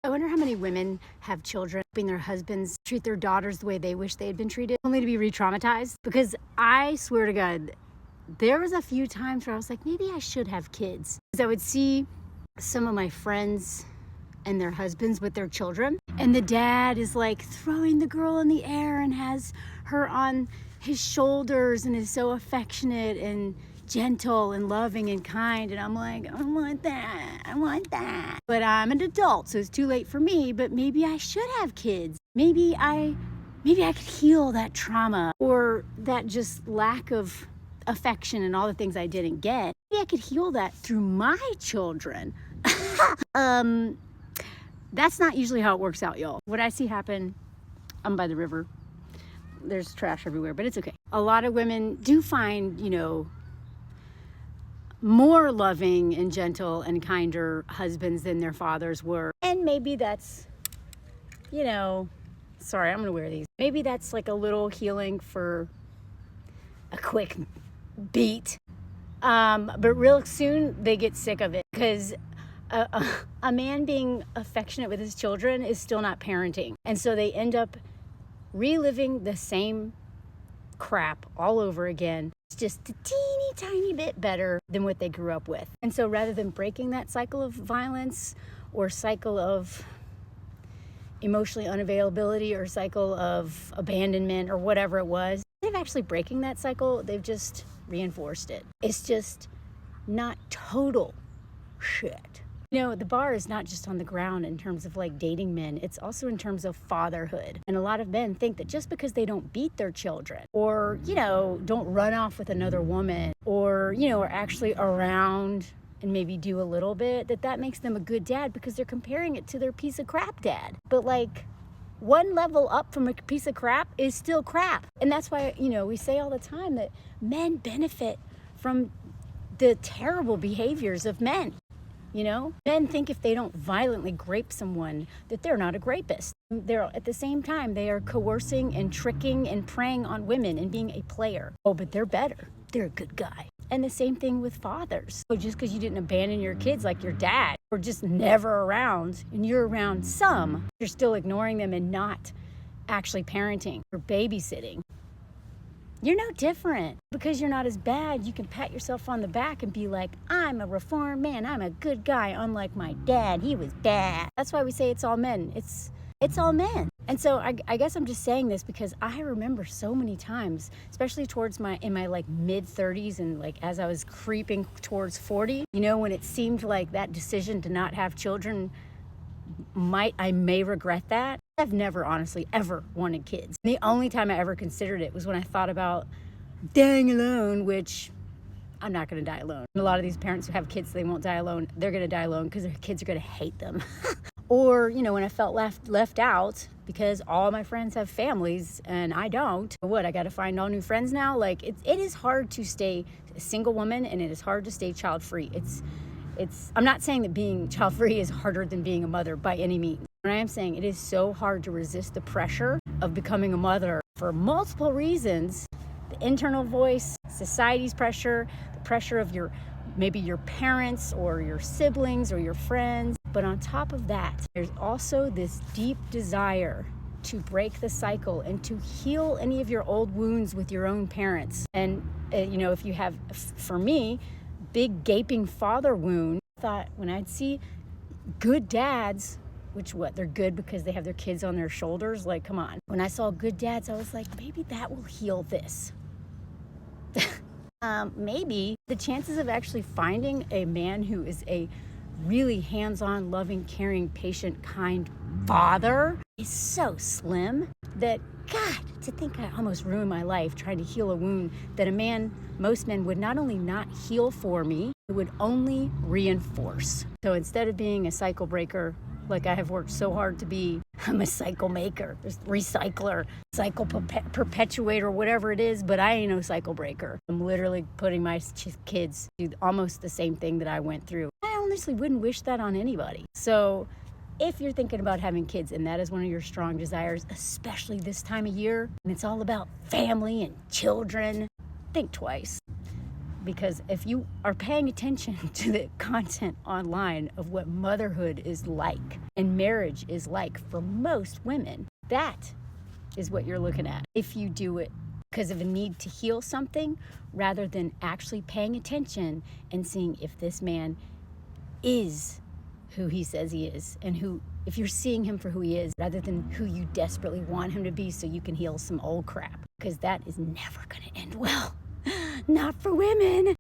I wonder how many women have children hoping their husbands treat their daughters the way they wish they had been treated, only to be re-traumatized. Because I swear to God, there was a few times where I was like, maybe I should have kids. Because I would see some of my friends and their husbands with their children, and the dad is like throwing the girl in the air and has her on his shoulders and is so affectionate and gentle and loving and kind, and I'm like, I want that. But I'm an adult, so it's too late for me, but maybe I should have kids. Maybe I could heal that trauma or that just lack of affection and all the things I didn't get. Maybe I could heal that through my children. That's not usually how it works out, y'all. What I see happen, I'm by the river. There's trash everywhere, but it's okay. A lot of women do find, more loving and gentle and kinder husbands than their fathers were. And maybe that's, sorry, I'm gonna wear these. Maybe that's like a little healing for a quick beat. But real soon they get sick of it, because a man being affectionate with his children is still not parenting. And so they end up reliving the same crap all over again. It's just a teeny tiny bit better than what they grew up with. And so rather than breaking that cycle of violence or cycle of emotionally unavailability or cycle of abandonment or whatever it was, they've actually breaking that cycle, they've just reinforced it. It's just not total shit. The bar is not just on the ground in terms of like dating men, it's also in terms of fatherhood. And a lot of men think that just because they don't beat their children or, don't run off with another woman or, are actually around and maybe do a little bit, that makes them a good dad because they're comparing it to their piece of crap dad. But like, one level up from a piece of crap is still crap. And that's why, we say all the time that men benefit from the terrible behaviors of men. Men think if they don't violently grape someone that they're not a rapist. They're at the same time, they are coercing and tricking and preying on women and being a player. Oh, but they're better. They're a good guy. And the same thing with fathers. So just because you didn't abandon your kids like your dad or just never around and you're around some, you're still ignoring them and not actually parenting or babysitting. You're no different. Because you're not as bad, you can pat yourself on the back and be like, I'm a reformed man. I'm a good guy, unlike my dad. He was bad. That's why we say it's all men. It's all men. And so I guess I'm just saying this because I remember so many times, especially in my like mid 30s and like as I was creeping towards 40, when it seemed like that decision to not have children I may regret that. I've never honestly ever wanted kids. The only time I ever considered it was when I thought about dying alone, which I'm not going to die alone. A lot of these parents who have kids, they won't die alone. They're going to die alone because their kids are going to hate them. Or, when I felt left out because all my friends have families and I don't. What, I got to find all new friends now? Like, it is hard to stay a single woman and it is hard to stay child-free. I'm not saying that being child-free is harder than being a mother by any means. But I am saying it is so hard to resist the pressure of becoming a mother for multiple reasons. The internal voice, society's pressure, the pressure of maybe your parents or your siblings or your friends. But on top of that, there's also this deep desire to break the cycle and to heal any of your old wounds with your own parents. And, if you have, for me, big gaping father wound, I thought when I'd see good dads, they're good because they have their kids on their shoulders, like, come on. When I saw good dads, I was like, maybe that will heal this. Maybe the chances of actually finding a man who is a really hands-on, loving, caring, patient, kind father is so slim that, God, to think I almost ruined my life trying to heal a wound that most men would not only not heal for me, it would only reinforce. So instead of being a cycle breaker, like I have worked so hard to be, I'm a cycle maker, recycler, cycle perpetuator, whatever it is, but I ain't no cycle breaker. I'm literally putting my kids through almost the same thing that I went through. I honestly wouldn't wish that on anybody. So if you're thinking about having kids and that is one of your strong desires, especially this time of year, and it's all about family and children, think twice. because if you are paying attention to the content online of what motherhood is like and marriage is like for most women, that is what you're looking at. If you do it because of a need to heal something rather than actually paying attention and seeing if this man is who he says he is, and if you're seeing him for who he is rather than who you desperately want him to be so you can heal some old crap, because that is never going to end well. Not for women.